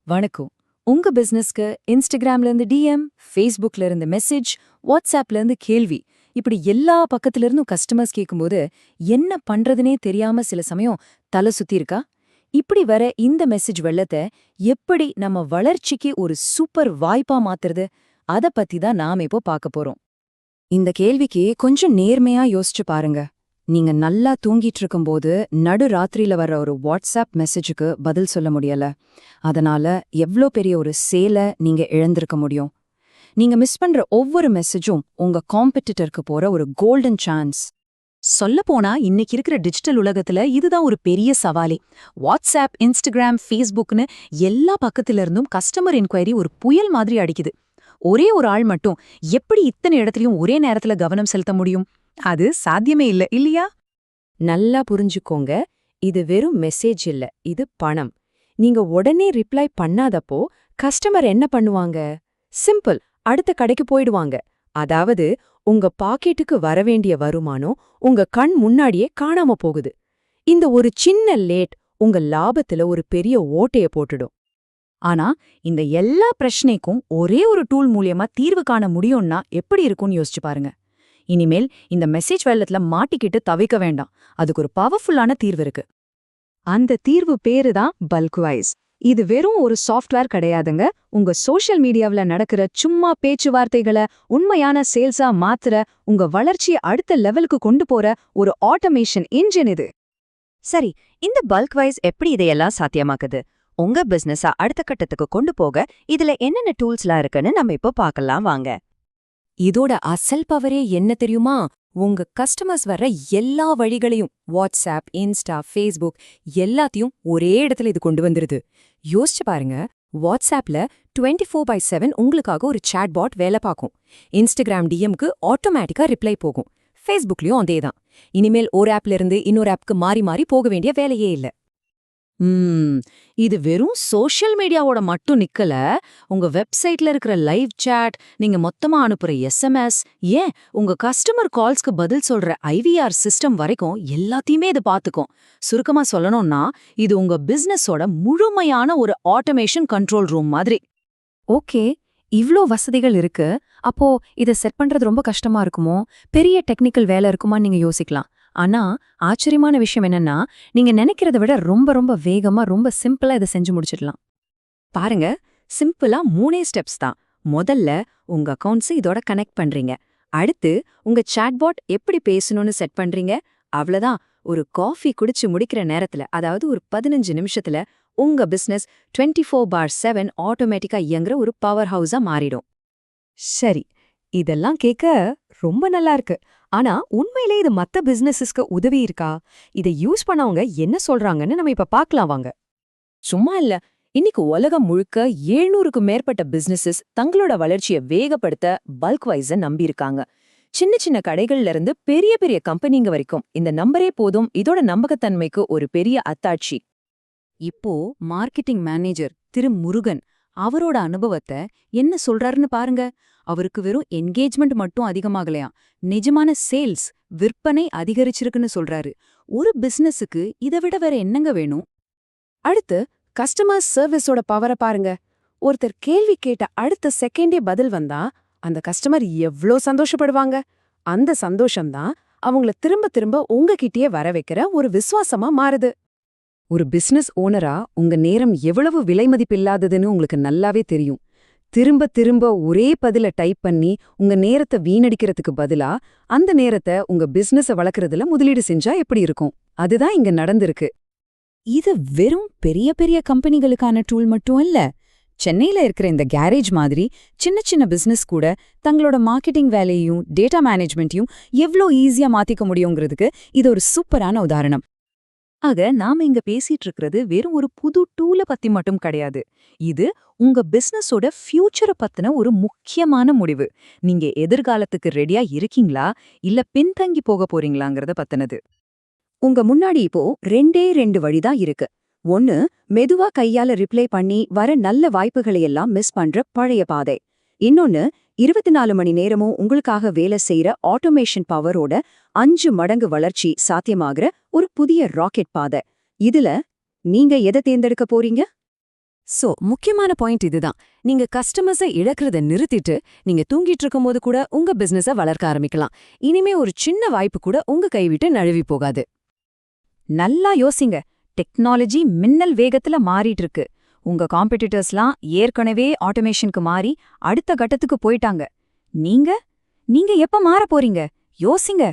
வணக்கம். உங்க பிசினஸ்க்கு இன்ஸ்டாகிராம்ல இருந்து டிஎம், ஃபேஸ்புக்ல இருந்து மெசேஜ், வாட்ஸ்அப்ல இருந்து கேள்வி, இப்படி எல்லா பக்கத்துல இருந்தும் கஸ்டமர்ஸ் கேட்கும்போது என்ன பண்றதுனே தெரியாம சில சமயம் தலை சுத்தி இருக்கா? இப்படி வர இந்த மெசேஜ் வெள்ளத்தை எப்படி நம்ம வளர்ச்சிக்கு ஒரு சூப்பர் வாய்ப்பா மாத்துறது? அத பத்தி தான் நாம இப்போ பார்க்க போறோம். இந்த கேள்விக்கு கொஞ்சம் நேர்மையா யோசிச்சு பாருங்க. நீங்க நல்லா தூங்கிட்டு இருக்கும்போது நடு ராத்திரியில வர்ற ஒரு வாட்ஸ்அப் மெசேஜுக்கு பதில் சொல்ல முடியல. அதனால எவ்ளோ பெரிய ஒரு சேலை நீங்க இழந்திருக்க முடியும். நீங்க மிஸ் பண்ற ஒவ்வொரு மெசேஜும் உங்க காம்பெட்டிட்டருக்கு போற ஒரு கோல்டன் சான்ஸ். சொல்லப்போனா இன்னைக்கு இருக்கிற டிஜிட்டல் உலகத்துல இதுதான் ஒரு பெரிய சவாலே. வாட்ஸ்அப், இன்ஸ்டாகிராம், ஃபேஸ்புக்னு எல்லா பக்கத்துல இருந்தும் கஸ்டமர் என்கொயரி ஒரு புயல் மாதிரி அடிக்குது. ஒரே ஒரு ஆள் மட்டும் எப்படி இத்தனை இடத்துலயும் ஒரே நேரத்துல கவனம் செலுத்த முடியும்? அது சாத்தியமே இல்ல, இல்லையா? நல்லா புரிஞ்சுக்கோங்க, இது வெறும் மெசேஜ் இல்ல, இது பணம். நீங்க உடனே ரிப்ளை பண்ணாதப்போ கஸ்டமர் என்ன பண்ணுவாங்க? சிம்பிள், அடுத்த கடைக்கு போயிடுவாங்க. அதாவது உங்க பாக்கெட்டுக்கு வரவேண்டிய வருமானம் உங்க கண் முன்னாடியே காணாம போகுது. இந்த ஒரு சின்ன லேட் உங்க லாபத்துல ஒரு பெரிய ஓட்டைய போட்டுடும். ஆனா இந்த எல்லா பிரச்சனைக்கும் ஒரே ஒரு டூல் மூலியமா தீர்வு காண முடியும்னா எப்படி இருக்கும்னு யோசிச்சு பாருங்க. இனிமேல் இந்த மெசேஜ் வெள்ளத்துல மாட்டிக்கிட்டு தவிக்க வேண்டாம். அதுக்கு ஒரு பவர்ஃபுல்லான தீர்வு இருக்கு. அந்த தீர்வு பேரு தான் பல்க்வைஸ். இது வெறும் ஒரு சாஃப்ட்வேர் கிடையாதுங்க. உங்க சோஷியல் மீடியாவுல நடக்கிற சும்மா பேச்சுவார்த்தைகளை உண்மையான சேல்ஸா மாத்துற, உங்க வளர்ச்சியை அடுத்த லெவலுக்கு கொண்டு போற ஒரு ஆட்டோமேஷன் இன்ஜின் இது. சரி, இந்த பல்க்வைஸ் எப்படி இதையெல்லாம் சாத்தியமாக்குது? உங்க பிசினஸ அடுத்த கட்டத்துக்கு கொண்டு போக இதுல என்னென்ன டூல்ஸ்லாம் இருக்குன்னு நம்ம இப்போ பார்க்கலாம் வாங்க. இதோட அசல் பவரே என்ன தெரியுமா? உங்க கஸ்டமர்ஸ் வர்ற எல்லா வழிகளையும் வாட்ஸ்அப், இன்ஸ்டா, ஃபேஸ்புக் எல்லாத்தையும் ஒரே இடத்துல இது கொண்டு வந்துருது. யோசிச்சு பாருங்க, வாட்ஸ்அப்ல 24/7 உங்களுக்காக ஒரு சாட்பாட் வேலை பார்க்கும். இன்ஸ்டாகிராம் டிஎம்க்கு ஆட்டோமேட்டிக்கா ரிப்ளை போகும். ஃபேஸ்புக்லயும் அதேதான். இனிமேல் ஒரு ஆப்ல இருந்து இன்னொரு ஆப்க்கு மாறி மாறி போக வேண்டிய வேலையே இல்ல. இது வெறும் சோஷியல் மீடியாவோட மட்டும் நிக்கல. உங்க வெப்சைட்ல இருக்கிற லைவ் சாட், நீங்க மொத்தமா அனுப்புற எஸ்எம்எஸ், ஏன் உங்க கஸ்டமர் கால்ஸ்க்கு பதில் சொல்ற ஐவிஆர் சிஸ்டம் வரைக்கும் எல்லாத்தையுமே இது பாத்துக்கும். சுருக்கமா சொல்லணும்னா இது உங்க பிசினஸோட முழுமையான ஒரு ஆட்டோமேஷன் கண்ட்ரோல் ரூம் மாதிரி. ஓகே, இவ்ளோ வசதிகள் இருக்கு. அப்போ இதை செட் பண்றது ரொம்ப கஷ்டமா இருக்குமோ? பெரிய டெக்னிக்கல் வேலை இருக்குமான்னு நீங்க யோசிக்கலாம். ஆனா ஆச்சரியமான விஷயம் என்னன்னா, நீங்க நினைக்கிறத விட ரொம்ப ரொம்ப வேகமா ரொம்ப சிம்பிளா இதை செஞ்சு முடிச்சிடலாம். பாருங்க, சிம்பிளா 3 ஸ்டெப்ஸ் தான். முதல்ல உங்க அக்கவுண்ட்ஸ் இதோட கனெக்ட் பண்றீங்க. அடுத்து உங்க சாட்பாட் எப்படி பேசணும்னு செட் பண்றீங்க. அவ்வளவுதான். ஒரு காஃபி குடிச்சு முடிக்கிற நேரத்துல, அதாவது ஒரு 15 நிமிஷத்துல உங்க பிசினஸ் 24/7 ஆட்டோமேட்டிக்கா இயங்குற ஒரு பவர் ஹவுஸா மாறிடும். சரி, இதெல்லாம் கேட்க ரொம்ப நல்லா இருக்கு. ஆனா உண்மையிலே இது மத்த பிசினஸஸ்க்கு உதவி இருக்கா? இதை யூஸ் பண்ணவங்க என்ன சொல்றாங்கன்னு நம்ம இப்ப பார்க்கலாம் வாங்க. சும்மா இல்ல, இன்னைக்கு உலகம் முழுக்க 700க்கும் மேற்பட்ட பிசினஸஸ் தங்களோட வளர்ச்சியை வேகப்படுத்த பல்க்வைஸ நம்பியிருக்காங்க. சின்ன சின்ன கடைகள்ல இருந்து பெரிய பெரிய கம்பெனிங்க வரைக்கும் இந்த நம்பரே போதும் இதோட நம்பகத்தன்மைக்கு ஒரு பெரிய அத்தாட்சி. இப்போ மார்க்கெட்டிங் மேனேஜர் திரு முருகன் அவரோட அனுபவத்தை என்ன சொல்றாருன்னு பாருங்க. அவருக்கு வெறும் என்கேஜ்மெண்ட் மட்டும் அதிகமாகலையா, நிஜமான சேல்ஸ், விற்பனை அதிகரிச்சிருக்குன்னு சொல்றாரு. ஒரு பிசினஸுக்கு இதை விட வேற என்னங்க வேணும்? அடுத்து கஸ்டமர் சர்வீஸோட பவரை பாருங்க. ஒருத்தர் கேள்வி கேட்ட அடுத்த செகண்டே பதில் வந்தா அந்த கஸ்டமர் எவ்ளோ சந்தோஷப்படுவாங்க. அந்த சந்தோஷம்தான் அவங்கள திரும்ப திரும்ப உங்ககிட்டயே வர வைக்கிற ஒரு விசுவாசமா மாறுது. ஒரு பிசினஸ் ஓனரா உங்க நேரம் எவ்வளவு விலைமதிப்பில்லாததுன்னு உங்களுக்கு நல்லாவே தெரியும். திரும்ப திரும்ப ஒரே பதில டைப் பண்ணி உங்க நேரத்தை வீணடிக்கிறதுக்கு பதிலா அந்த நேரத்தை உங்க பிசினஸ வளர்க்கறதுல முதலீடு செஞ்சா எப்படி இருக்கும்? அதுதான் இங்க நடந்திருக்கு. இது வெறும் பெரிய பெரிய கம்பெனிகளுக்கான டூல் மட்டும் இல்ல. சென்னையில இருக்கிற இந்த கேரேஜ் மாதிரி சின்ன சின்ன பிசினஸ் கூட தங்களோட மார்க்கெட்டிங் வேலையையும் டேட்டா மேனேஜ்மெண்ட்டையும் எவ்ளோ ஈஸியா மாத்திக்க முடியுங்கிறதுக்கு இது ஒரு சூப்பரான உதாரணம். ஆக நாம இங்க பேசிட்டு இருக்கிறது வெறும் ஒரு புது டூல பத்தி மட்டும் கிடையாது. இது உங்க பிசினஸோட ஃபியூச்சரை பத்தின ஒரு முக்கியமான முடிவு. நீங்க எதிர்காலத்துக்கு ரெடியா இருக்கீங்களா, இல்ல பின்தங்கி போக போறீங்களாங்கிறத பத்தினது. உங்க முன்னாடி இப்போ 2 வழிதான் இருக்கு. ஒன்னு, மெதுவா கையால ரிப்ளை பண்ணி வர நல்ல வாய்ப்புகளையெல்லாம் மிஸ் பண்ற பழைய பாதை. இன்னொன்னு, 24 மணி நேரமும் உங்களுக்காக வேலை செய்யற ஆட்டோமேஷன் பவரோட 5 மடங்கு வளர்ச்சி சாத்தியமாகிற ஒரு புதிய ராக்கெட் பாதை. இதுல நீங்க எதை தேர்ந்தெடுக்க போறீங்க? சோ முக்கியமான பாயிண்ட் இதுதான். நீங்க கஸ்டமர்ஸை இழக்கிறத நிறுத்திட்டு நீங்க தூங்கிட்டு இருக்கும்போது கூட உங்க பிசினஸ வளர்க்க ஆரம்பிக்கலாம். இனிமே ஒரு சின்ன வாய்ப்பு கூட உங்க கைவிட்டு நழுவி போகாது. நல்லா யோசிங்க. டெக்னாலஜி மின்னல் வேகத்துல மாறிட்டு இருக்கு. உங்க காம்பெடிட்டர்ஸ்லாம் ஏற்கனவே ஆட்டோமேஷனுக்கு மாறி அடுத்த கட்டத்துக்கு போயிட்டாங்க. நீங்க எப்ப மாற போறீங்க? யோசிங்க.